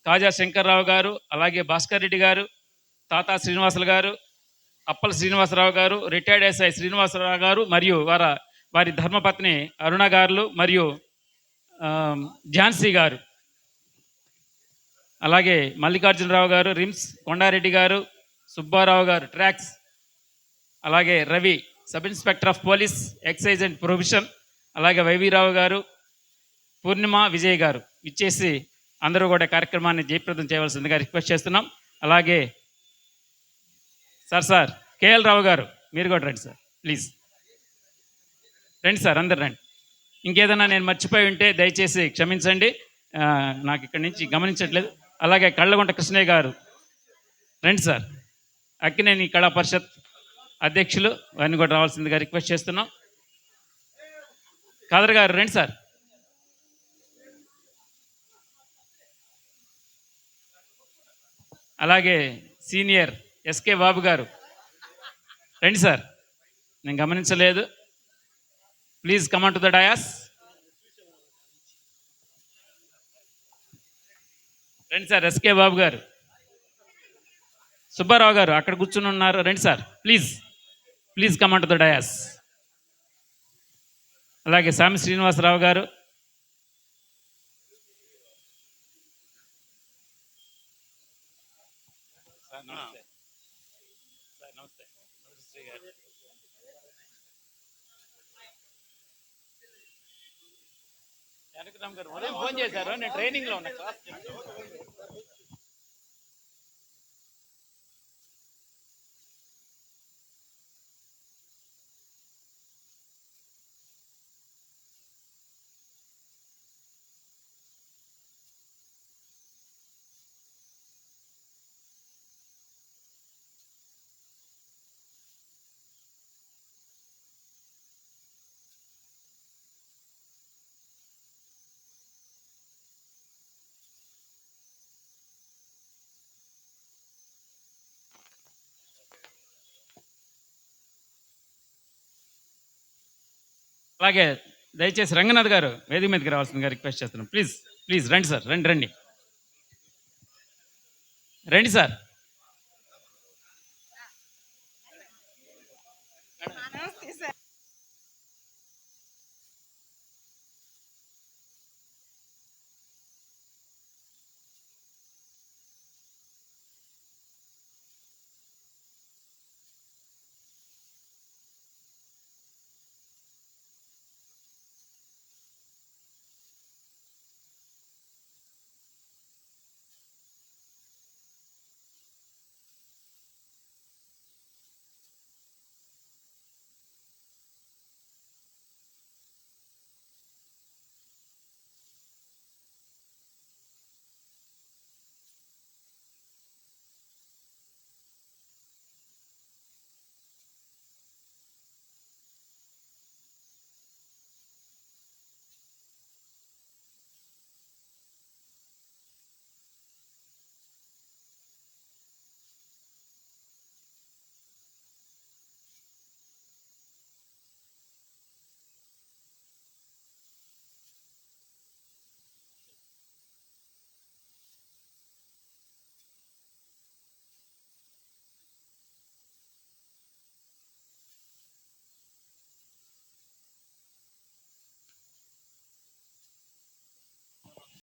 కాజా శంకర్రావు గారు, అలాగే భాస్కర్ రెడ్డి గారు, తాతా శ్రీనివాసులు గారు, అప్పల శ్రీనివాసరావు గారు, రిటైర్డ్ ఎస్ఐ శ్రీనివాసరావు గారు మరియు వారి ధర్మపత్ని అరుణ గారు మరియు ఝాన్సీ గారు, అలాగే మల్లికార్జునరావు గారు రిమ్స్, కొండారెడ్డి గారు, సుబ్బారావు గారు ట్రాక్స్, అలాగే Ravi sub inspector of police excise and prohibition, అలాగే వైవీరావు గారు, పూర్ణిమ విజయ్ గారు ఇచ్చేసి అందరూ కూడా కార్యక్రమాన్ని జయప్రదం చేయవలసిందిగా రిక్వెస్ట్ చేస్తున్నాం. అలాగే సార్ కేఎల్ రావు గారు మీరు కూడా రండి సార్, ప్లీజ్ రండి సార్, అందరు రండి. ఇంకేదైనా నేను మర్చిపోయి ఉంటే దయచేసి క్షమించండి, నాకు ఇక్కడి నుంచి గమనించట్లేదు. అలాగే కళ్ళగుంట కృష్ణయ్య గారు రండి సార్, అక్కినేని కళా పరిషత్ అధ్యక్షులు వారిని కూడా రావాల్సిందిగా రిక్వెస్ట్ చేస్తున్నాం. ఖాదర్ గారు రండి సార్. అలాగే సీనియర్ ఎస్కే బాబు గారు రండి సార్, నేను గమనించలేదు, please come on to the dais. రండి సార్ ఎస్కే బాబు గారు. సుబ్బారావు గారు అక్కడ కూర్చుని ఉన్నారు, రండి sir please come on to the dais. అలాగే సామి శ్రీనివాసరావు గారు, ఫోన్ చేశారు, నేను ట్రైనింగ్ లో ఉన్నా. అలాగే దయచేసి రంగనాథ్ గారు వేదిక మీదకి రావాల్సిందిగా రిక్వెస్ట్ చేస్తున్నాం. ప్లీజ్ రండి సార్, రండి సార్.